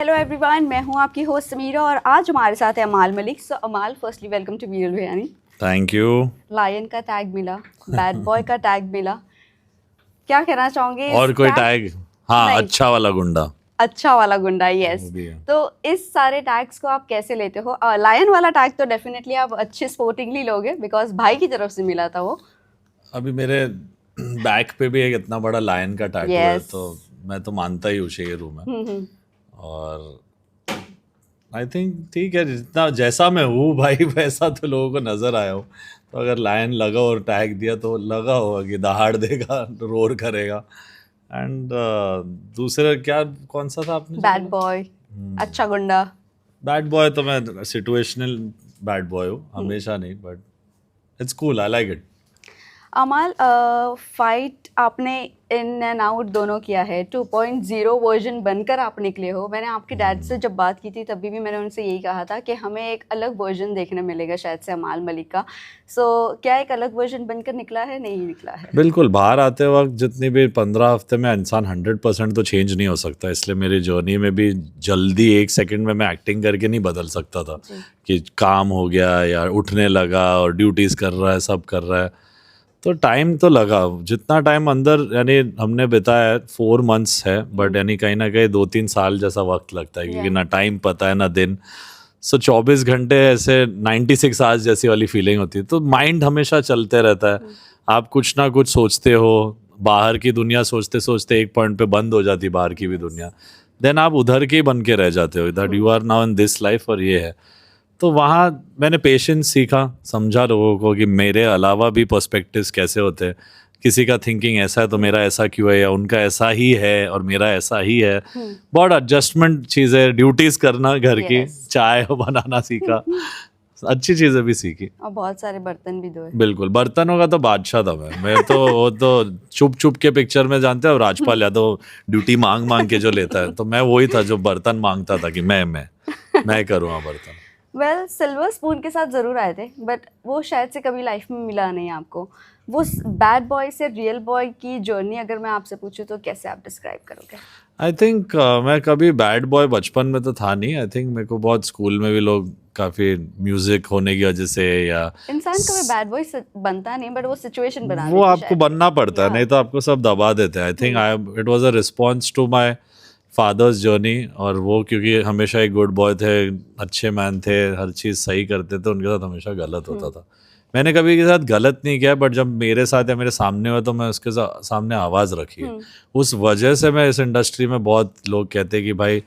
Hello everyone, मैं हूं आपकी होस्ट समीरा और आज हमारे साथ है अमाल Malik. So Amaal, firstly welcome to BL Biryani. Thank you. Lion का टैग मिला, बैड बॉय का टैग मिला, क्या कहना चाहोगे और इस कोई टैग? टैग? हाँ, नहीं, अच्छा वाला गुंडा। अच्छा वाला गुंडा, यस। वो भी है। तो इस सारे टैग्स को आप कैसे लेते हो? लायन वाला टैग तो डेफिनेटली आप अच्छे स्पोर्टिंगली लोगे बिकॉज भाई की तरफ से मिला था वो। अभी मेरे बैक पे भी एक इतना बड़ा लायन का टैटू है, यस। तो मैं तो मानता ही हूँ शेर हूँ मैं। और आई थिंक ठीक है, जितना जैसा मैं हूँ भाई वैसा तो लोगों को नजर आया हो। तो अगर लायन लगा और टैग दिया तो लगा होगा कि दहाड़ देगा, रोर करेगा। एंड दूसरा क्या, कौन सा था आपने? बैड बॉय, अच्छा गुंडा। बैड बॉय तो मैं सिचुएशनल बैड बॉय हूँ, हमेशा नहीं, but it's cool, I like it. अमाल, फाइट आपने इन एंड आउट दोनों किया है, 2.0 वर्जन बनकर आप निकले हो। मैंने आपके डैड से जब बात की थी तभी भी मैंने उनसे यही कहा था कि हमें एक अलग वर्जन देखने मिलेगा शायद से अमाल मलिक का। सो क्या एक अलग वर्जन बनकर निकला है? नहीं निकला है? बिल्कुल, बाहर आते वक्त जितनी भी 15 हफ्ते में इंसान 100% तो चेंज नहीं हो सकता, इसलिए मेरी जर्नी में भी जल्दी 1 सेकंड में मैं एक्टिंग करके नहीं बदल सकता था कि काम हो गया या उठने लगा और ड्यूटीज़ कर रहा है, सब कर रहा है। तो टाइम तो लगा, जितना टाइम अंदर यानी हमने बिताया 4 मंथ्स है, बट यानी कहीं ना कहीं 2-3 साल जैसा वक्त लगता है, क्योंकि ना टाइम पता है ना दिन। सो 24 घंटे ऐसे 96 आवर्स जैसी वाली फीलिंग होती है। तो माइंड हमेशा चलते रहता है, आप कुछ ना कुछ सोचते हो। बाहर की दुनिया सोचते सोचते एक पॉइंट पे बंद हो जाती, बाहर की भी दुनिया। देन आप उधर के ही बन के रह जाते हो, that you are now in this life, और ये है। तो वहाँ मैंने पेशेंस सीखा, समझा लोगों को कि मेरे अलावा भी पर्सपेक्टिव्स कैसे होते हैं। किसी का थिंकिंग ऐसा है तो मेरा ऐसा क्यों है, या उनका ऐसा ही है और मेरा ऐसा ही है। बहुत एडजस्टमेंट चीज़ें, ड्यूटीज़ करना घर की, चाय बनाना सीखा, अच्छी चीज़ें भी सीखी। और बहुत सारे बर्तन भी धोए। बिल्कुल, बर्तनों का तो बादशाह था मैं तो वो तो चुप चुप के पिक्चर में जानते हो राजपाल यादव ड्यूटी मांग मांग के जो लेता है, तो मैं वही था जो बर्तन मांगता था कि मैं करूँगा बर्तन। वेल, सिल्वर स्पून के साथ ज़रूर आए थे, बट वो शायद से कभी लाइफ में मिला नहीं आपको। वो बैड बॉय से रियल बॉय की जर्नी अगर मैं आपसे पूछूं तो कैसे आप डिस्क्राइब करोगे? आई थिंक मैं कभी बैड बॉय बचपन में तो था नहीं। आई थिंक मेरे को बहुत स्कूल में भी लोग काफ़ी म्यूजिक होने की वजह से, या इंसान कभी बैड बॉय बनता नहीं, बट वो सिचुएशन बना वो आपको बनना पड़ता है, नहीं तो आपको सब दबा देते हैं। I think it was a response to my father's journey. और वो क्योंकि हमेशा एक गुड बॉय थे, अच्छे मैन थे, हर चीज़ सही करते थे, उनके साथ हमेशा गलत होता था। मैंने कभी के साथ गलत नहीं किया, बट जब मेरे साथ या मेरे सामने हुआ तो मैं उसके सामने आवाज़ रखी है। उस वजह से मैं इस इंडस्ट्री में, बहुत लोग कहते हैं कि भाई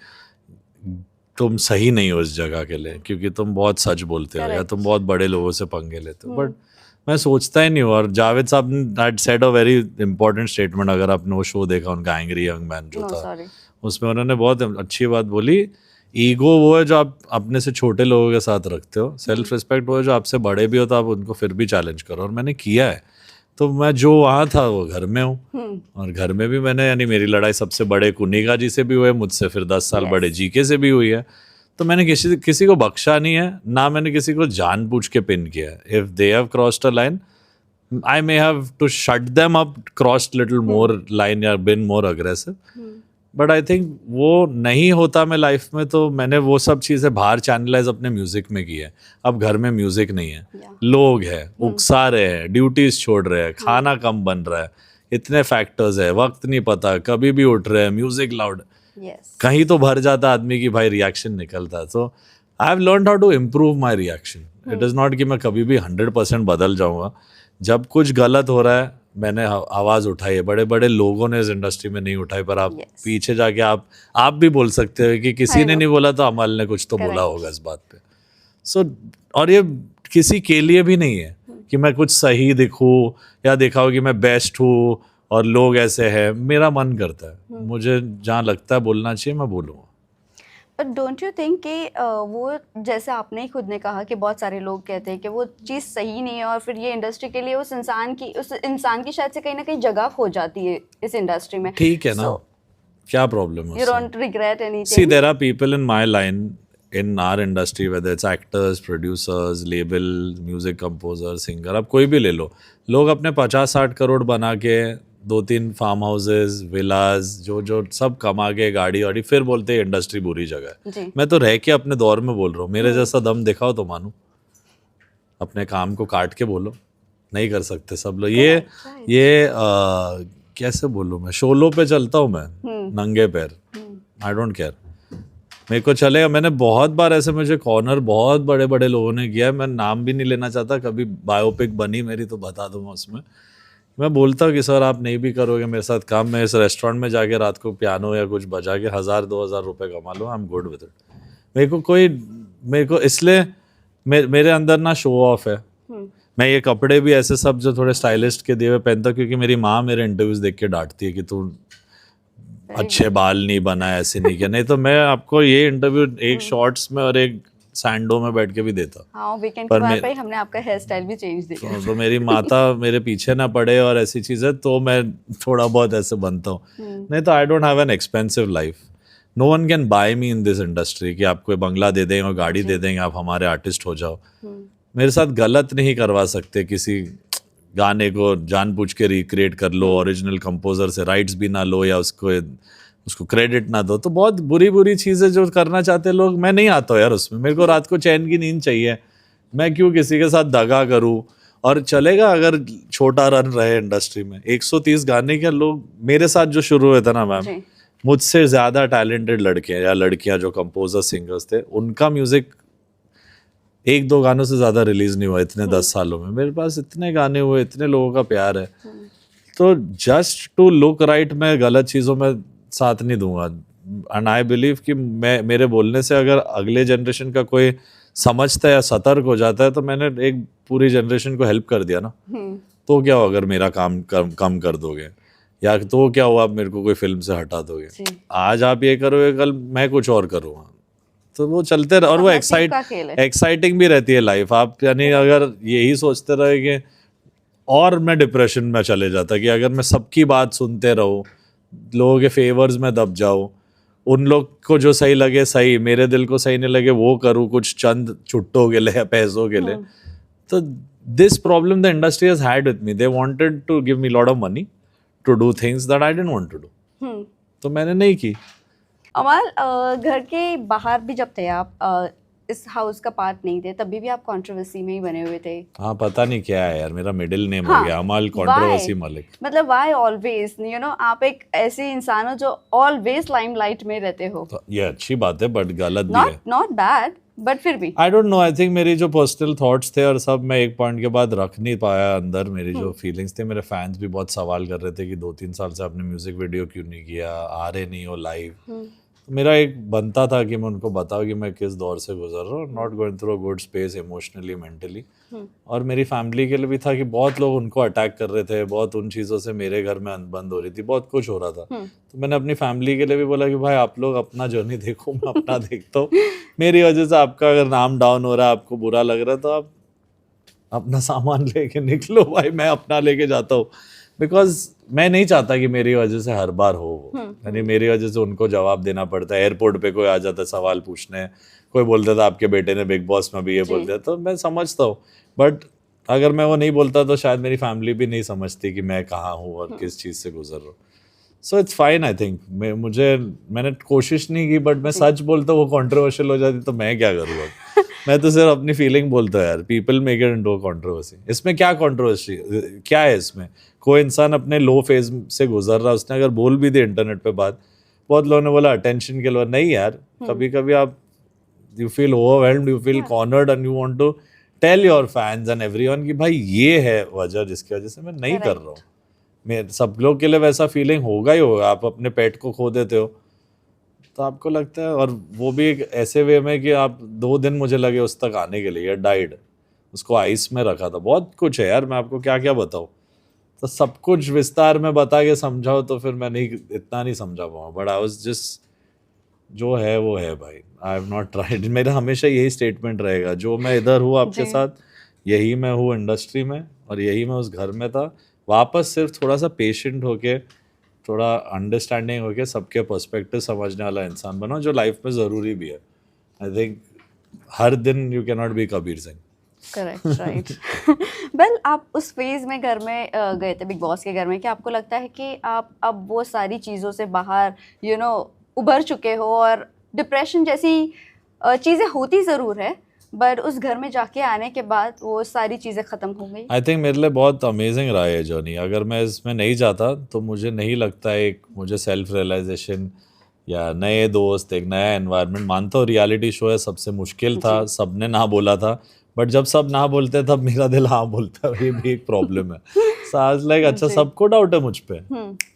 तुम सही नहीं हो इस जगह के लिए, क्योंकि तुम बहुत सच बोलते हो या तुम बहुत बड़े लोगों से पंगे लेते हो। बट मैं सोचता ही नहीं हूँ। और जावेद साहब ने said a very important statement, अगर आपने वो शो देखा उनका एंग्री यंग मैन जो था, उसमें उन्होंने बहुत अच्छी बात बोली। ईगो वो है जो आप अपने से छोटे लोगों के साथ रखते हो, सेल्फ रिस्पेक्ट वो है जो आपसे बड़े भी हो तो आप उनको फिर भी चैलेंज करो। और मैंने किया है। तो मैं जो वहाँ था वो घर में हूँ, और घर में भी मैंने, यानी मेरी लड़ाई सबसे बड़े कुनिका जी से भी हुई है, मुझसे फिर 10 साल बड़े जीके से भी हुई है। तो मैंने किसी को बख्शा नहीं है, ना मैंने किसी को जानबूझ के पिन किया है। If they have crossed a line, I may have to shut them up, crossed little more line या been more aggressive. But I think वो नहीं होता मैं लाइफ में, तो मैंने वो सब चीज़ें बाहर चैनलाइज अपने म्यूजिक में की है। अब घर में म्यूजिक नहीं है, लोग हैं, उकसा रहे हैं, ड्यूटीज छोड़ रहे हैं, खाना कम बन रहा है, इतने फैक्टर्स है, वक्त नहीं पता, कभी भी उठ रहे हैं, म्यूजिक लाउड, कहीं तो भर जाता आदमी की भाई रिएक्शन निकलता है। तो I have learned how to improve my reaction. It is not कि मैं कभी भी 100% बदल जाऊँगा। जब कुछ गलत हो रहा है मैंने आवाज़ उठाई है, बड़े बड़े लोगों ने इस इंडस्ट्री में नहीं उठाई, पर आप पीछे जाके आप भी बोल सकते हो कि किसी ने नहीं बोला तो अमल ने कुछ तो बोला होगा इस बात पे। सो और ये किसी के लिए भी नहीं है कि मैं कुछ सही दिखूं या दिखाऊं कि मैं बेस्ट हूँ और लोग ऐसे हैं। मेरा मन करता है, मुझे जहाँ लगता है बोलना चाहिए मैं बोलूँगा। बट डोंट यू थिंक कि वो, जैसे आपने ही खुद ने कहा कि बहुत सारे लोग कहते हैं कि वो चीज़ सही नहीं है, और फिर ये इंडस्ट्री के लिए उस इंसान की शायद से कहीं ना कहीं जगह खो जाती है इस इंडस्ट्री में। ठीक है ना, क्या प्रॉब्लम है? You don't regret anything? See, there are people in my line, in our industry, whether it's actors, producers, label, music composer, singer, आप कोई भी ले लो, लोग अपने 50-60 करोड़ बना के 2-3 फार्म हाउसेज, विलास, जो सब कमा के गाड़ी वाड़ी, फिर बोलते हैं इंडस्ट्री बुरी जगह है। जी मैं तो रह के अपने दौर में बोल रहा हूँ, मेरे जैसा दम दिखाओ तो मानूं, अपने काम को काट के बोलो, नहीं कर सकते सब लोग। right. ये कैसे बोलूँ, मैं शोलों पे चलता हूँ मैं नंगे पैर, आई डोंट केयर, मेरे को चलेगा। मैंने बहुत बार ऐसे मुझे कॉर्नर बहुत बड़े बड़े लोगों ने किया है, मैं नाम भी नहीं लेना चाहता, कभी बायोपिक बनी मेरी तो बता दूंगा उसमें। मैं बोलता हूँ कि सर आप नहीं भी करोगे मेरे साथ काम, मैं इस रेस्टोरेंट में जाके रात को पियानो या कुछ बजा के 1000-2000 रुपये कमा लो, I am good with it. मेरे को इसलिए मेरे अंदर ना शो ऑफ है। मैं ये कपड़े भी ऐसे सब जो थोड़े स्टाइलिस्ट के दिए हुए पहनता हूँ, क्योंकि मेरी माँ मेरे इंटरव्यूज देख के डांटती है कि तू अच्छे बाल नहीं बनाए, ऐसे नहीं किया। नहीं तो मैं आपको ये इंटरव्यू एक शॉर्ट्स में और एक सैंडो में बैठ के भी देता। हाँ वीकेंड पर के बाद मैं- पे ही हमने आपका हेयर स्टाइल भी चेंज दिया। तो मेरी माता मेरे पीछे ना पड़े और ऐसी चीज़ें, तो मैं थोड़ा बहुत ऐसे बनता हूँ। नहीं तो I don't have an expensive life, no one can buy me in this industry कि आपको बंगला दे देंगे और गाड़ी दे देंगे, आप हमारे आर्टिस्ट हो जाओ। मेरे साथ गलत नहीं करवा सकते, किसी गाने को जानबूझ के रिक्रिएट कर लो, ओरिजिनल कंपोजर से राइट्स भी ना लो या उसको क्रेडिट ना दो, तो बहुत बुरी बुरी चीज़ें जो करना चाहते हैं लोग, मैं नहीं आता यार उसमें। मेरे को रात को चैन की नींद चाहिए, मैं क्यों किसी के साथ दगा करूं। और चलेगा अगर छोटा रन रहे इंडस्ट्री में, 130 गाने के लोग मेरे साथ जो शुरू हुए थे ना मैम, जी मुझसे ज़्यादा टैलेंटेड लड़के या लड़कियां जो कंपोजर सिंगर्स थे, उनका म्यूज़िक 1-2 गानों से ज़्यादा रिलीज़ नहीं हुआ इतने 10 सालों में। मेरे पास इतने गाने हुए, इतने लोगों का प्यार है, तो जस्ट टू लुक राइट मैं गलत चीज़ों में साथ नहीं दूंगा। एंड आई बिलीव कि मेरे बोलने से अगर अगले जनरेशन का कोई समझता है या सतर्क हो जाता है, तो मैंने एक पूरी जनरेशन को हेल्प कर दिया ना। तो क्या हो अगर मेरा काम कम कर दोगे, या तो क्या हुआ आप मेरे को कोई फिल्म से हटा दोगे। जी आज आप ये करोगे, कल मैं कुछ और करूँगा, तो वो चलते रहे। और वो नसीब का खेल है। एक्साइटिंग भी रहती है लाइफ। आप यानी अगर यही सोचते रहे कि, और मैं डिप्रेशन में चले जाता कि अगर मैं सबकी बात सुनते रहूं, लोगों के फेवर्स में दब जाऊं, उन लोग को जो सही लगे सही, मेरे दिल को सही नहीं लगे वो करूं, कुछ चंद छुट्टों के लिए, पैसों के लिए। तो this problem the industry has had with me, they wanted to give me lot of money to do things that I didn't want to do, तो मैंने नहीं की। अमाल घर के बाहर भी जब थे आप, इस हाउस का पार्ट नहीं थे, तभी भी आप कंट्रोवर्सी में ही बने हुए थे। हाँ पता नहीं क्या है यार, मेरा मिडिल नेम हाँ, हो गया अमाल कंट्रोवर्सी मलिक। मतलब व्हाई ऑलवेज, यू नो, आप एक ऐसे इंसान हो जो ऑलवेज लाइमलाइट में रहते हो। तो ये अच्छी बात है बट गलत भी है। नॉट बैड, बट फिर भी I don't know, I think मेरी जो पर्सनल थॉट्स थे और सब, मैं एक पॉइंट के बाद रख नहीं पाया अंदर। मेरी जो फीलिंग्स थे, मेरे फैंस भी बहुत सवाल कर रहे थे कि 2-3 साल से आपने म्यूजिक वीडियो क्यों नहीं किया, आ रहे नहीं हो लाइव। मेरा एक बनता था कि मैं उनको बताऊं कि मैं किस दौर से गुजर रहा हूँ, not going through a good space emotionally mentally. और मेरी फैमिली के लिए भी था कि बहुत लोग उनको अटैक कर रहे थे, बहुत उन चीज़ों से मेरे घर में अनबंद हो रही थी, बहुत कुछ हो रहा था। तो मैंने अपनी फैमिली के लिए भी बोला कि भाई आप लोग अपना जर्नी देखो, मैं अपना देखता हूँ। मेरी वजह से आपका अगर नाम डाउन हो रहा है, आपको बुरा लग रहा है, तो आप अपना सामान लेके निकलो भाई, मैं अपना लेके जाता हूँ। बिकॉज मैं नहीं चाहता कि मेरी वजह से हर बार हो वो, यानी मेरी वजह से उनको जवाब देना पड़ता है। एयरपोर्ट पे कोई आ जाता है सवाल पूछने, कोई बोलता था आपके बेटे ने बिग बॉस में भी ये बोल दिया, तो मैं समझता हूँ। बट अगर मैं वो नहीं बोलता तो शायद मेरी फैमिली भी नहीं समझती कि मैं कहाँ हूँ और किस चीज़ से गुजर रहा हूँ। So it's fine I think. मैंने कोशिश नहीं की, बट मैं सच बोलता वो कंट्रोवर्शियल हो जाती, तो मैं क्या करूँगा। मैं तो सिर्फ अपनी फीलिंग बोलता हूँ यार, people make it into controversy. इसमें क्या कंट्रोवर्सी क्या है इसमें? कोई इंसान अपने लो फेज से गुजर रहा है, उसने अगर बोल भी दिया इंटरनेट पे बात, बहुत लोगों ने बोला अटेंशन के लिए। नहीं यार, कभी कभी आप you feel overwhelmed, you feel cornered and you want to tell your fans and everyone कि भाई ये है वजह जिसकी वजह से मैं नहीं कर रहा हूँ। मैं सब लोग के लिए वैसा फीलिंग होगा ही होगा। आप अपने पेट को खो देते हो तो आपको लगता है, और वो भी एक ऐसे वे में कि आप 2 दिन मुझे लगे उस तक आने के लिए, डाइड, उसको आइस में रखा था। बहुत कुछ है यार, मैं आपको क्या क्या बताऊँ। तो सब कुछ विस्तार में बता के समझाओ तो फिर मैं नहीं, इतना नहीं समझा पाऊँ। बट आई वाज जस्ट, जो है वो है भाई, आई हैव नॉट ट्राइड। मेरा हमेशा यही स्टेटमेंट रहेगा, जो मैं इधर हूँ आपके साथ, यही मैं हूँ इंडस्ट्री में, और यही मैं उस घर में था। वापस सिर्फ थोड़ा सा पेशेंट होके, थोड़ा अंडरस्टैंडिंग होके, सबके पर्सपेक्टिव समझने वाला इंसान बनो, जो लाइफ में ज़रूरी भी है। आई थिंक हर दिन you can not be Kabir Singh. Correct, right. Well, आप उस फेज में घर में गए थे बिग बॉस के घर में, कि आपको लगता है कि आप अब वो सारी चीज़ों से बाहर उभर चुके हो, और डिप्रेशन जैसी चीज़ें होती ज़रूर है, बट उस घर में जाके आने के बाद वो सारी चीज़ें ख़त्म हो गई? आई थिंक मेरे लिए बहुत अमेजिंग रहा है जर्नी। अगर मैं इसमें नहीं जाता तो मुझे नहीं लगता एक मुझे सेल्फ रियलाइजेशन या नए दोस्त, एक नया एनवायरनमेंट। मानता हूँ रियलिटी शो है, सबसे मुश्किल था, सबने ना बोला था, बट जब सब ना बोलते तब मेरा दिल हाँ बोलता है, ये भी एक प्रॉब्लम है। सो आई वाज लाइक अच्छा सबको डाउट है मुझ पे,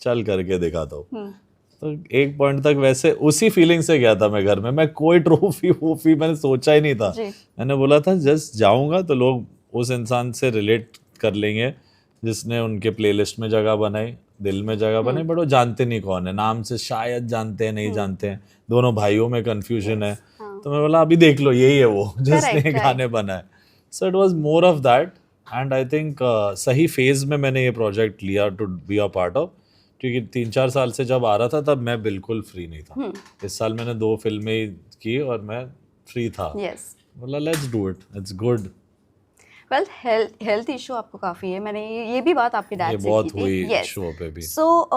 चल करके दिखाता हूँ। तो एक पॉइंट तक वैसे उसी फीलिंग से गया था मैं घर में। मैं कोई ट्रॉफी वोफी मैंने सोचा ही नहीं था। मैंने बोला था जस्ट जाऊंगा तो लोग उस इंसान से रिलेट कर लेंगे जिसने उनके प्लेलिस्ट में जगह बनाई, दिल में जगह बनाई, बट वो जानते नहीं कौन है। नाम से शायद जानते हैं, नहीं जानते हैं, दोनों भाइयों में कंफ्यूजन है। तो मैं बोला अभी देख लो यही है वो जिसने गाने बनाए। So it was more of that, and I think सही फेज में मैंने ये प्रोजेक्ट लिया to be a part of, क्योंकि 3-4 साल से जब आ रहा था तब मैं बिल्कुल फ्री नहीं था। इस साल मैंने 2 फिल्में की और मैं फ्री था। बोला let's do it, it's good. Well, health issue आपको काफ़ी है, मैंने ये भी बात आपके डैड से बहुत की थी। हुई शो पे भी। सो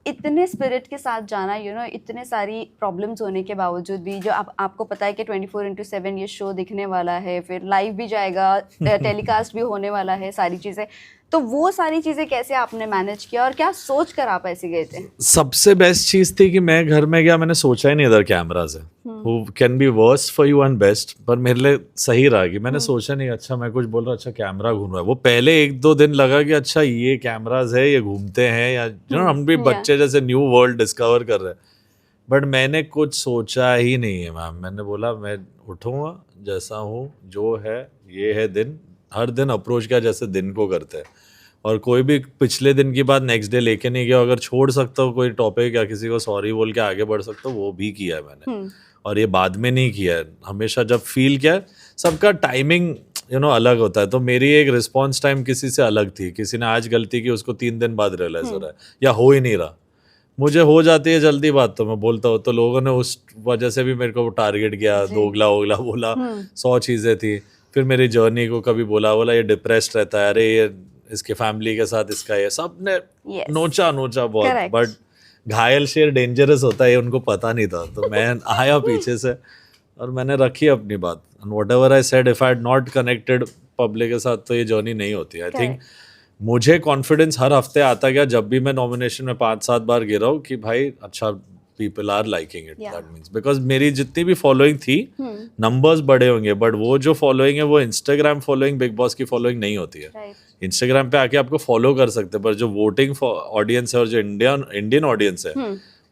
इतने स्पिरिट के साथ जाना, इतने सारी प्रॉब्लम्स होने के बावजूद भी, जो आपको पता है कि 24/7 ये शो दिखने वाला है, फिर लाइव भी जाएगा, टेलीकास्ट भी होने वाला है, सारी चीज़ें, तो वो सारी चीज़ें कैसे आपने मैनेज किया, और क्या सोच कर आप ऐसे गए थे? सबसे बेस्ट चीज़ थी कि मैं घर में गया, मैंने सोचा ही नहीं इधर कैमराज है, who can be worst for you and best, पर मेरे लिए सही रहा कि मैंने सोचा नहीं अच्छा मैं कुछ बोल रहा, अच्छा कैमरा घूम रहा है। वो पहले 1-2 दिन लगा कि अच्छा ये कैमराज है, ये घूमते हैं, या हम भी बच्चे जैसे न्यू वर्ल्ड डिस्कवर कर रहे हैं। बट मैंने कुछ सोचा ही नहीं है मैम। मैंने बोला मैं उठूँगा जैसा हूँ, जो है ये है दिन, हर दिन अप्रोच किया जैसे दिन को करते हैं, और कोई भी पिछले दिन की बात नेक्स्ट डे लेके नहीं गया। अगर छोड़ सकता हूँ कोई टॉपिक या किसी को सॉरी बोल के आगे बढ़ सकता हूँ, वो भी किया है मैंने। और ये बाद में नहीं किया है, हमेशा जब फील किया है। सबका टाइमिंग अलग होता है, तो मेरी एक रिस्पॉन्स टाइम किसी से अलग थी। किसी ने आज गलती की, उसको 3 दिन बाद रियलाइज हो रहा है, या हो ही नहीं रहा। मुझे हो जाती है जल्दी बात, तो मैं बोलता हूँ, तो लोगों ने उस वजह से भी मेरे को टारगेट किया, दोगला वोगला बोला, 100 चीज़ें थी। फिर मेरी जर्नी को कभी बोला ये डिप्रेस्ड रहता है, अरे ये इसके फैमिली के साथ इसका, ये सब ने नोचा बहुत। बट घायल शेर डेंजरस होता है, ये उनको पता नहीं था। तो मैं आया पीछे से और मैंने रखी अपनी बात। Whatever I said, if I had not connected public के साथ, तो ये जर्नी नहीं होती। आई थिंक मुझे कॉन्फिडेंस हर हफ्ते आता गया, जब भी मैं नॉमिनेशन में 5-7 बार गिरा हूँ, कि भाई अच्छा people are liking it, that means because मेरी जितनी भी फॉलोइंग थी, नंबर्स बड़े होंगे, बट वो जो फॉलोइंग है वो इंस्टाग्राम फॉलोइंग, बिग बॉस की फॉलोइंग नहीं होती है। इंस्टाग्राम पे आके आपको फॉलो कर सकते हैं, पर जो वोटिंग ऑडियंस है और जो इंडियन ऑडियंस है,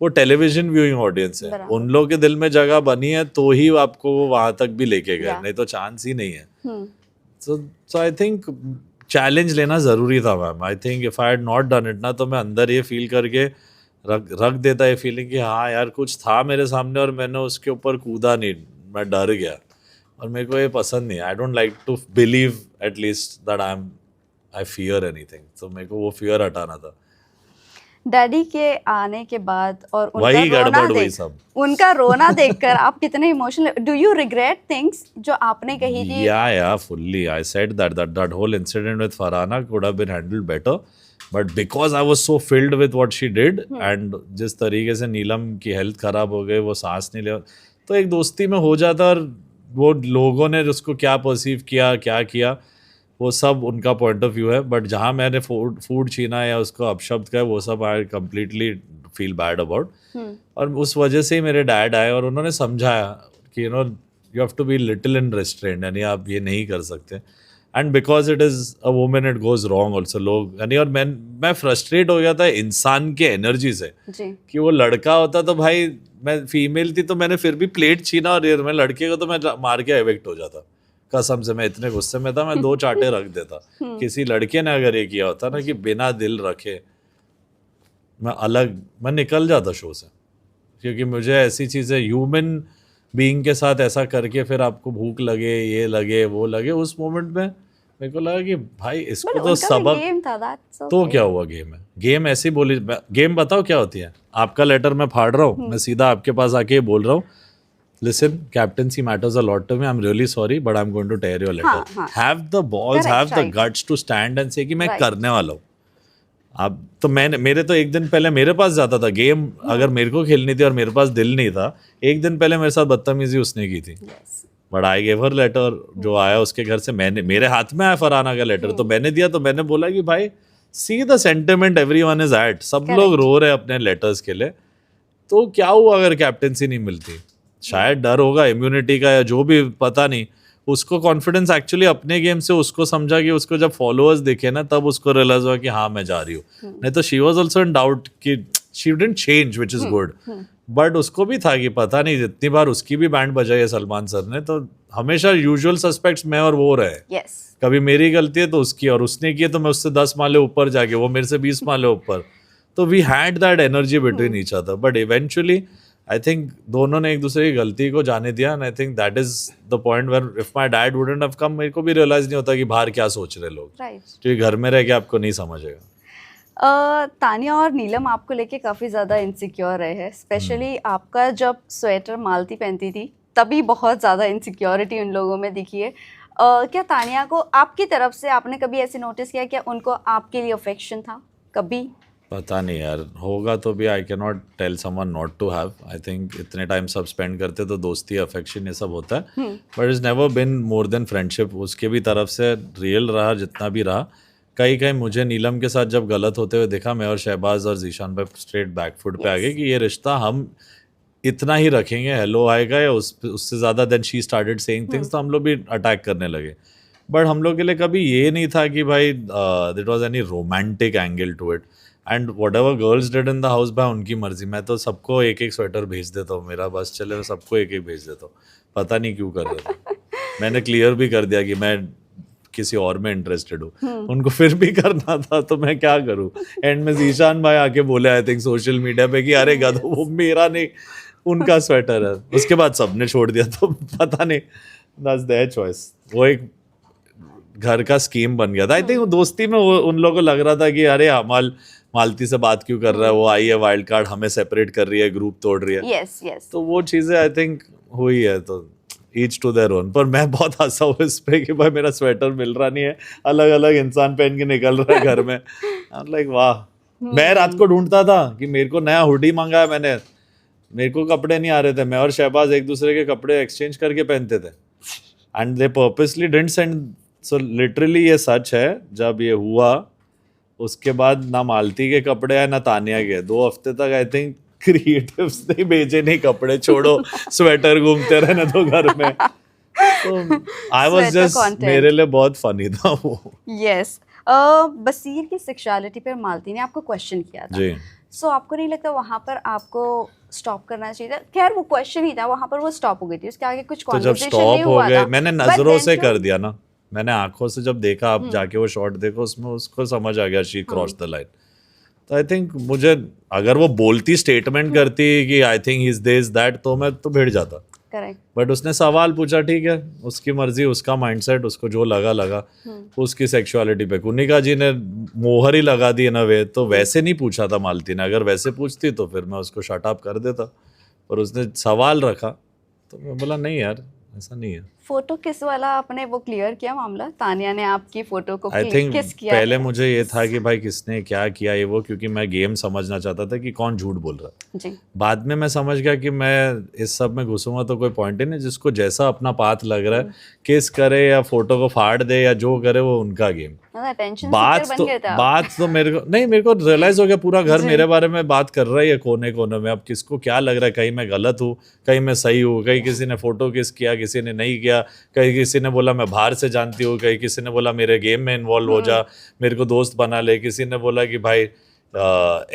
वो टेलीविजन व्यूइंग ऑडियंस है। उन लोगों के दिल में जगह बनी है तो ही आपको वो वहां तक भी लेके गए, नहीं तो चांस ही नहीं है। सो आई थिंक चैलेंज लेना जरूरी था ma'am. I think if I had not done it ना, तो मैं अंदर ये फील करके रख देता है फीलिंग कि हाँ यार कुछ था मेरे सामने और मैंने उसके ऊपर कूदा नहीं, मैं डर गया। और मेरे को ये पसंद नहीं। I don't like to believe at least that I fear anything. तो मेरे को वो फियर हटाना था। डैडी के आने के बाद और उनका रोना देखकर आप कितने emotional, do you regret things जो आपने कही थी? या fully I said that whole incident with Farhana could have been handled better, but because I was so filled with what she did, and जिस तरीके से नीलम की हेल्थ खराब हो गई, वो सांस नहीं ले, तो एक दोस्ती में हो जाता। और वो लोगों ने उसको क्या परसीव किया, क्या किया, वो सब उनका पॉइंट ऑफ व्यू है। बट जहाँ मैंने फूड छीना या उसको अपशब्द कहा, वो सब I completely feel bad about. और उस वजह से ही मेरे डैड आए और उन्होंने समझाया कि you have to be little in restraint, यानी आप ये नहीं कर सकते। And because it is a women it goes wrong also. लोग यानी, और मैं फ्रस्ट्रेट हो गया था इंसान के एनर्जी से कि वो लड़का होता तो भाई, मैं फीमेल थी तो मैंने फिर भी प्लेट छीना, और मैं लड़के को तो मैं मार के एविक्ट हो जाता। कसम से मैं इतने गुस्से में था, मैं 2 चाटे रख देता। किसी लड़के ने अगर ये किया होता ना कि बिना दिल रखे, मैं निकल जाता शो से। क्योंकि मुझे ऐसी चीज़ें, ह्यूमन बीइंग के साथ ऐसा करके फिर आपको भूख लगे, ये लगे, वो लगे, उस मोमेंट में मेरे को लगा कि भाई इसको तो सबक। तो क्या हुआ, गेम है, गेम ऐसी बोली। गेम बताओ क्या होती है? आपका लेटर मैं फाड़ रहा हूँ, मैं सीधा आपके पास आके बोल रहा हूँ, listen, captaincy matters a lot to me. I'm really sorry, but I'm going to tear your letter. हाँ. Have the balls, Correct, have the right. guts to stand and say कि मैं Right. करने वाला हूँ. अब तो मेरे तो एक दिन पहले मेरे पास जाता था गेम, अगर मेरे को खेलनी थी और मेरे पास दिल नहीं था, एक दिन पहले मेरे साथ बदतमीजी उसने की थी. Yes. But I gave her letter. जो आया उसके घर से, मैंने, मेरे हाथ में आया फरहाना का लेटर, तो मैंने दिया. तो मैंने बोला कि भाई see the sentiment everyone is at, सब लोग रो रहे हैं अपने लेटर्स के लिए, तो क्या हुआ अगर कैप्टेंसी नहीं मिलती? शायद डर होगा इम्यूनिटी का या जो भी, पता नहीं. उसको कॉन्फिडेंस एक्चुअली अपने गेम से उसको समझा कि उसको जब फॉलोअर्स दिखे ना, तब उसको रियलाइज हुआ कि हाँ मैं जा रही हूँ. नहीं तो she was also in doubt कि she didn't change, which is good. But उसको भी था कि पता नहीं, जितनी बार उसकी भी बैंड बजाई है सलमान सर ने, तो हमेशा यूजुअल सस्पेक्ट्स मैं और वो रहे. Yes. कभी मेरी गलती है तो उसकी, और उसने की है तो मैं उससे 10 माले ऊपर जाके, वो मेरे से 20 माले ऊपर. तो we had that energy between each other. But eventually I think दोनों ने एक दूसरे की गलती को जाने दिया. And I think that is the point where if my dad wouldn't have come, मेरे को भी रियलाइज नहीं होता कि बाहर क्या सोच रहे लोग, Right. क्योंकि घर में रह के आपको नहीं समझेगा. तानिया और नीलम आपको लेके काफ़ी ज़्यादा इनसिक्योर रहे हैं, स्पेशली आपका जब स्वेटर मालती पहनती थी तभी बहुत ज़्यादा इनसिक्योरिटी उन लोगों में दिखी है. क्या तानिया को आपकी तरफ से आपने कभी ऐसे नोटिस किया, क्या उनको आपके लिए अफेक्शन था कभी? पता नहीं यार, होगा तो भी. I can not tell someone not to have. I think इतने टाइम सब स्पेंड करते तो दोस्ती, अफेक्शन, ये सब होता है. But it's never been more than friendship. उसके भी तरफ से रियल रहा जितना भी रहा. कहीं मुझे नीलम के साथ जब गलत होते हुए देखा, मैं और शहबाज और जीशान भाई स्ट्रेट बैकफुट पे आ गए कि ये रिश्ता हम इतना ही रखेंगे, हेलो आएगा या उससे ज़्यादा. Then she started saying things, तो हम लोग भी अटैक करने लगे. बट हम लोग के लिए कभी ये नहीं था कि भाई there was any romantic angle to it. And whatever girls did in the house, भाई उनकी मर्जी. मैं तो सबको एक एक स्वेटर भेज देता हूँ, मेरा बस चले मैं सबको एक एक भेज देता हूँ. पता नहीं क्यों कर रहे थे. मैंने क्लियर भी कर दिया कि मैं किसी और में इंटरेस्टेड हूँ. उनको फिर भी करना था तो मैं क्या करूँ. एंड में जीशान भाई आके बोले आई थिंक सोशल मीडिया पे कि अरे गधो वो मेरा नहीं उनका स्वेटर है. उसके बाद सबने छोड़ दिया. तो पता नहीं, दैट्स देयर चॉइस. वो एक घर का स्कीम बन गया था. आई थिंक दोस्ती में वो उन लोगों को लग रहा था कि अरे अमल मालती से बात क्यों कर रहा है, वो आई है वाइल्ड कार्ड, हमें सेपरेट कर रही है, ग्रुप तोड़ रही है. Yes yes. तो वो चीज़ें आई थिंक हुई है. तो ईच टू देयर ओन. पर मैं बहुत हंसा हूँ इस पे कि भाई मेरा स्वेटर मिल रहा नहीं है, अलग अलग इंसान पहन के निकल रहा है घर में. आई एम लाइक वाह. मैं रात को ढूंढता था कि मेरे को नया हुडी मंगाया मैंने, मेरे को कपड़े नहीं आ रहे थे. मैं और शहबाज एक दूसरे के कपड़े एक्सचेंज करके पहनते थे. And they purposely didn't send. So literally ये सच है. जब ये हुआ उसके बाद ना मालती के कपड़े आए ना तानिया के. 2 हफ्ते तक आई थिंक क्रिएटिव्स ने भेजे नहीं कपड़े, छोड़ो स्वेटर घूमते रहने तो घर में. तो I was Sweater just, content. मेरे लिए बहुत फनी था वो. यस. बसीर की सेक्सुअलिटी पर मालती ने आपको क्वेश्चन किया था. जी. सो आपको नहीं लगता वहाँ पर आपको स्टॉप करना चाहिए था? खैर वो क्वेश्चन ही था, वहाँ पर वो स्टॉप हो गई थी, उसके आगे कुछ तो जब कॉन्वर्सेशन स्टॉप नहीं हो हुआ गए, था. मैंने But नजरों then से to- कर दिया ना. मैंने आंखों से जब देखा, आप जाके वो शॉट देखो, उसमें उसको समझ आ गया शी क्रॉस द लाइन. तो आई थिंक मुझे अगर वो बोलती, स्टेटमेंट करती कि I think he is this that, तो मैं तो भिड़ जाता. करेक्ट. बट उसने सवाल पूछा, ठीक है, उसकी मर्जी, उसका माइंडसेट, उसको जो लगा. उसकी सेक्सुअलिटी पे कुनिका जी ने मोहर ही लगा दी ना वे. तो वैसे नहीं पूछा था मालती ने. अगर वैसे पूछती तो फिर मैं उसको शट अप कर देता. पर उसने सवाल रखा तो मैं बोला नहीं यार, ऐसा नहीं है. फोटो किस वाला आपने वो क्लियर किया मामला? तानिया ने आपकी फोटो को आई थिंक किस किया? पहले मुझे ये था कि भाई किसने क्या किया ये वो, क्योंकि मैं गेम समझना चाहता था कि कौन झूठ बोल रहा है. जी. बाद में मैं समझ गया कि मैं इस सब में घुसूंगा तो कोई पॉइंट ही नहीं. जिसको जैसा अपना पाथ लग रहा है, किस करे या फोटो को फाड़ दे या जो करे, वो उनका गेम. अटेंशन बात सीकर तो बन गए थे आप. बात तो मेरे को नहीं, मेरे को रियलाइज हो गया पूरा घर मेरे बारे में बात कर रहा है कोने कोने में. अब किसको क्या लग रहा है, कहीं मैं गलत हूँ, कहीं मैं सही हूँ, कहीं किसी ने फोटो किस किया, किसी ने नहीं किया, कहीं किसी ने बोला मैं बाहर से जानती हूँ, कहीं किसी ने बोला मेरे गेम में इन्वॉल्व हो जा, मेरे को दोस्त बना ले, किसी ने बोला कि भाई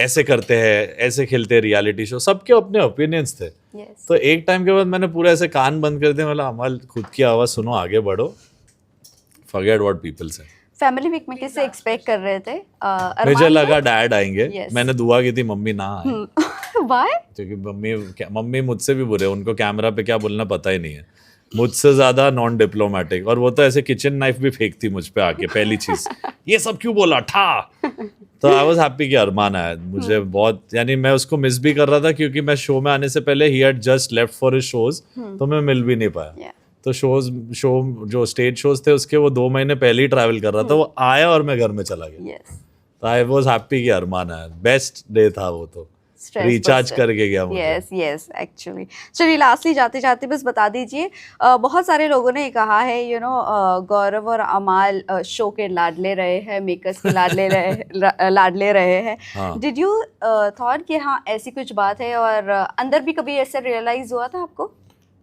ऐसे करते हैं, ऐसे खेलते हैं रियलिटी शो. सबके अपने ओपिनियंस थे. Yes. तो एक टाइम के बाद मैंने पूरा ऐसे कान बंद कर दिया. मतलब अमल, खुद की आवाज़ सुनो, आगे बढ़ो, फॉरगेट व्हाट पीपल से. फैमिली वीक में किससे एक्सपेक्ट कर रहे थे? मुझे लगा डैड आएंगे. Yes. मैंने दुआ की थी मम्मी ना आए, Why? क्योंकि मम्मी मुझसे भी बुरे, उनको कैमरा पे क्या बोलना पता ही नहीं है. मुझसे ज्यादा नॉन डिप्लोमेटिक. और वो तो ऐसे किचन नाइफ भी फेंकती मुझ पे आके, पहली चीज ये सब क्यों बोला ठा. तो आई वाज हैप्पी कि अरमान आया मुझे बहुत, यानी मैं उसको मिस भी कर रहा था क्योंकि मैं शो में आने से पहले he had just left for his shows, तो मैं मिल भी नहीं पाया। Yeah. तो शो जो स्टेज शोज थे उसके वो 2 महीने पहले ही ट्रैवल कर रहा था, वो आया और मैं घर में चला गया। Yes. तो आई वाज हैप्पी कि अरमान आया, बेस्ट डे था वो, तो Stress रिचार्ज buster. करके गया मुझे। Yes yes actually. चलिए लास्टली जाते जाते बस बता दीजिए, बहुत सारे लोगों ने कहा है गौरव और अमाल शो के लाडले रहे हैं, मेकर्स के लाडले रहे हैं। हाँ। डिड यू थॉट कि हाँ ऐसी कुछ बात है, और अंदर भी कभी ऐसे रियलाइज हुआ था आपको?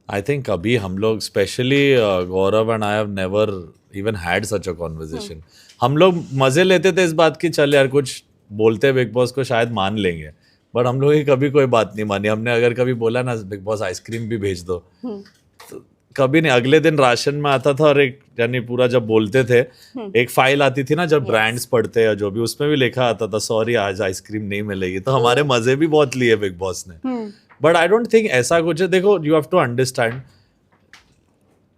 आई थिंक अभी हम लोग specially Gaurav and I have never even had such a conversation. हम लोग मजे लेते थे इस बात की, चल यार कुछ बोलते बिग बॉस को शायद मान लेंगे, बट हम लोग ही कभी कोई बात नहीं मानी। हमने अगर कभी बोला ना बिग बॉस आइसक्रीम भी भेज दो, तो कभी नहीं। अगले दिन राशन में आता था, और एक यानी पूरा जब बोलते थे एक फाइल आती थी ना जब ब्रांड्स पढ़ते हैं जो भी, उसमें भी लिखा आता था सॉरी आज आइसक्रीम नहीं मिलेगी। तो हमारे मजे भी बहुत लिए बिग बॉस ने, बट आई डोंट थिंक ऐसा कुछ है। देखो यू हैव टू अंडरस्टैंड,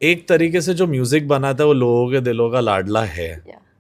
एक तरीके से जो म्यूजिक बनाता है वो लोगों के दिलों का लाडला है,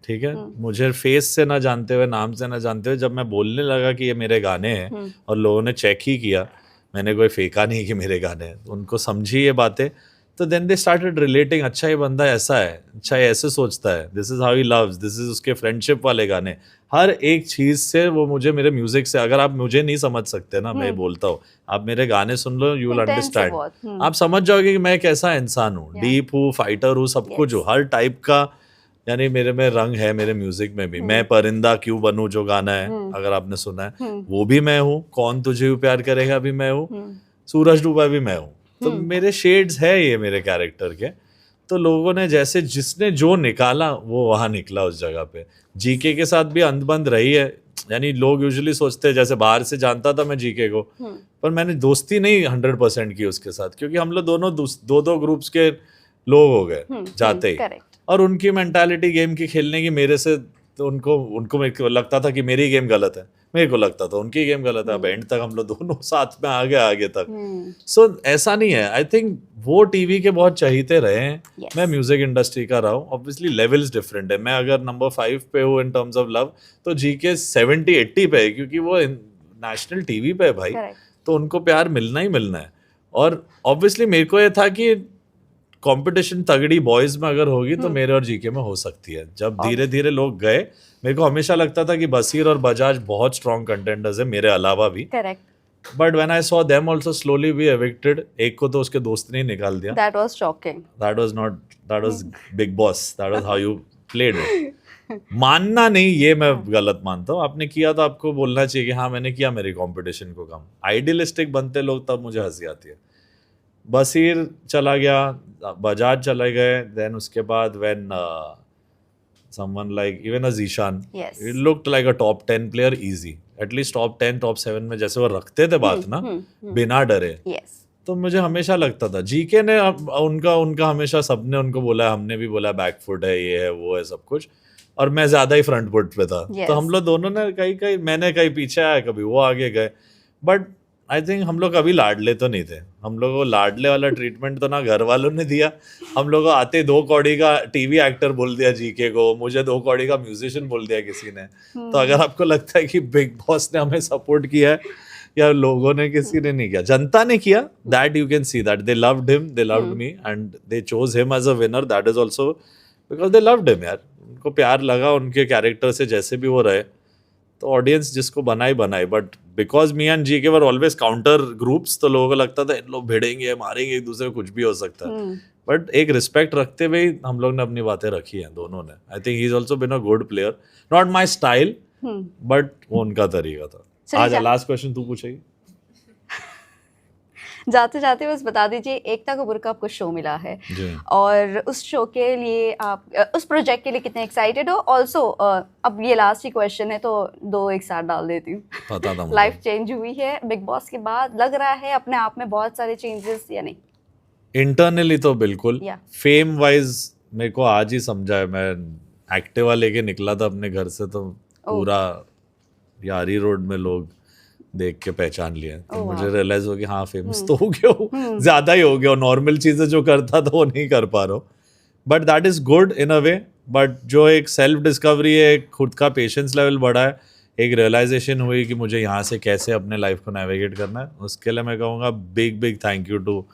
ठीक है। मुझे फेस से ना जानते हुए, नाम से ना जानते हुए, जब मैं बोलने लगा कि ये मेरे गाने हैं और लोगों ने चेक ही किया, मैंने कोई फेंका नहीं कि मेरे गाने हैं, उनको समझी ये बातें, तो देन दे स्टार्टेड रिलेटिंग, अच्छा ये बंदा ऐसा है, अच्छा ये ऐसे सोचता है, this is how he loves, this is उसके फ्रेंडशिप वाले गाने। हर एक चीज से वो मुझे मेरे म्यूजिक से, अगर आप मुझे नहीं समझ सकते ना, मैं बोलता हूँ आप मेरे गाने सुन लो, यू विल अंडरस्टैंड, आप समझ जाओगे कि मैं कैसा इंसान हूँ, डीप हूँ, फाइटर हूँ, सब कुछ हूँ, हर टाइप का, यानी मेरे में रंग है मेरे म्यूजिक में भी। मैं परिंदा क्यों बनूं जो गाना है, अगर आपने सुना है, वो भी मैं हूँ। कौन तुझे प्यार करेगा भी मैं हूँ। सूरज डूबा भी मैं हूँ। तो मेरे शेड्स है ये मेरे कैरेक्टर के। तो लोगों ने जैसे जिसने जो निकाला वो वहां निकला उस जगह पे। जीके के साथ भी अंधबंध रही है, यानी लोग यूजुअली सोचते हैं, जैसे बाहर से जानता था मैं जीके को, पर मैंने दोस्ती नहीं 100% की उसके साथ, क्योंकि हम लोग दोनों दो ग्रुप्स के लोग हो गए जाते ही। और उनकी मेंटालिटी गेम की खेलने की मेरे से, तो उनको लगता था कि मेरी गेम गलत है, मेरे को लगता था उनकी गेम गलत है। अब एंड तक हम लोग दोनों साथ में आ गए आगे तक। सो ऐसा नहीं है। आई थिंक वो टीवी के बहुत चहीते रहे हैं। मैं म्यूजिक इंडस्ट्री का रहा हूँ। ऑब्वियसली लेवल्स डिफरेंट है। मैं अगर नंबर 5 पे हूँ इन टर्म्स ऑफ लव, तो जीके 70-80 पे है, क्योंकि वो नेशनल टीवी पे है भाई। तो उनको प्यार मिलना ही मिलना है। और ऑब्वियसली मेरे को ये था कि कंपटीशन तगड़ी बॉयज में अगर होगी तो मेरे और जीके में हो सकती है। जब धीरे धीरे लोग गए, मेरे को हमेशा लगता था कि बसीर और बजाज बहुत स्ट्रॉन्ग कंटेंडर्स है मेरे अलावा भी। Correct. But when I saw them also slowly be evicted, एक को तो उसके दोस्त ने निकाल दिया। That was shocking. That was Bigg Boss. That was how you played it. मानना नहीं, ये मैं गलत मानता हूँ। आपने किया तो आपको बोलना चाहिए कि हाँ मैंने किया मेरी कंपटीशन को कम। आइडियलिस्टिक बनते लोग तब मुझे हंसी आती है। बसीर चला गया, बजाज चले गए, देन उसके बाद when someone like even Azishan, it looked like a top 10 player easy, at least top 10 top 7 में जैसे वो रखते थे बात ना, बिना डरे। तो मुझे हमेशा लगता था जीके ने उनका हमेशा सबने उनको बोला, हमने भी बोला बैकफुट है, ये है वो है सब कुछ, और मैं ज्यादा ही फ्रंट फुट पे था। तो हम लोग दोनों ने कहीं मैंने कहीं पीछे आया, कभी वो आगे गए। बट आई थिंक हम लोग कभी लाडले तो नहीं थे। हम लोगों को लाडले वाला ट्रीटमेंट तो ना घर वालों ने दिया। हम लोग को आते 2 कौड़ी का टीवी एक्टर बोल दिया जीके को, मुझे 2 कौड़ी का म्यूजिशियन बोल दिया किसी ने। तो अगर आपको लगता है कि बिग बॉस ने हमें सपोर्ट किया है या लोगों ने, किसी ने नहीं किया, जनता ने किया। That you can see that they loved him, they loved me and they chose him as a winner. That is also because they loved him. यार उनको प्यार लगा उनके कैरेक्टर से, जैसे भी वो रहे। तो ऑडियंस जिसको बनाई। But because me and GK were always counter groups, तो लोगों को लगता था इन लोग भिड़ेंगे मारेंगे एक दूसरे को, कुछ भी हो सकता है। बट एक रिस्पेक्ट रखते हुए हम लोग ने अपनी बातें रखी हैं दोनों ने। I think he is also been a good player, not my style, but वो उनका तरीका था। आज लास्ट क्वेश्चन तू पूछेगी। जाते जाते बस बता दीजिए, एकता कपूर का आपको शो मिला है, और उस शो के लिए आप उस प्रोजेक्ट के लिए कितने एक्साइटेड हो? ऑल्सो अब ये लास्ट ही क्वेश्चन है तो 2 एक साथ डाल देती हूँ। पता था लाइफ चेंज हुई है बिग बॉस के बाद, लग रहा है अपने आप में बहुत सारे चेंजेस या नहीं? इंटरनली तो बिल्कुल। फेम वाइज मेरे को आज ही समझा है। मैं एक्टिवा लेके निकला था अपने घर से, तो पूरा यारी रोड में लोग देख के पहचान लिया। तो मुझे रियलाइज हो कि हाँ फेमस तो हो गया हूँ, ज्यादा ही हो गया। नॉर्मल चीजें जो करता था वो नहीं कर पा रहा हूँ, but that is good in a way. But जो एक सेल्फ डिस्कवरी है, खुद का पेशेंस लेवल बढ़ा है, एक रियलाइजेशन हुई कि मुझे यहाँ से कैसे अपने लाइफ को नेविगेट करना है, उसके लिए मैं कहूँगा big big thank you to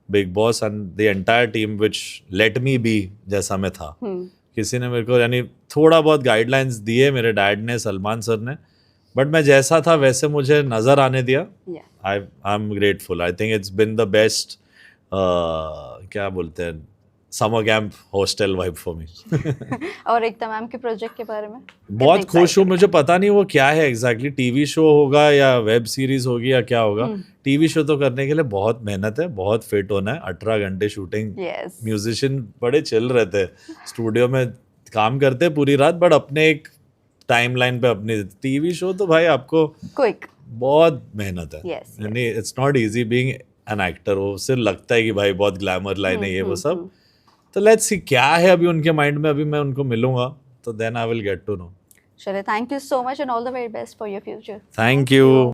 Bigg Boss and the entire team which let me be जैसा मैं था। किसी ने मेरे को यानी थोड़ा बहुत गाइडलाइंस दिए, मेरे डैड ने, सलमान सर ने, बट मैं जैसा था वैसे मुझे नज़र आने दिया। I am grateful. I think it's been the best क्या बोलते हैं summer camp hostel vibe for me. और एकता मैम के प्रोजेक्ट के बारे में बहुत खुश हूँ। मुझे पता नहीं वो क्या है एग्जैक्टली, टीवी शो होगा या वेब सीरीज होगी या क्या होगा। टीवी शो तो करने के लिए बहुत मेहनत है, बहुत फिट होना है, 18 घंटे शूटिंग। म्यूजिशियन बड़े चिल रहते हैं, स्टूडियो में काम करते हैं पूरी रात, बट अपने एक टाइमलाइन पे अपनी। टीवी शो तो भाई आपको क्विक बहुत मेहनत है, Yes, यानी it's not easy being an actor. वो सिर्फ लगता है कि भाई बहुत ग्लैमर लाइन है ये वो सब। तो लेट्स सी क्या है अभी उनके माइंड में, अभी मैं उनको मिलूंगा तो then I will get to know. चलिए, thank you so much and all the very best for your future. Thank you.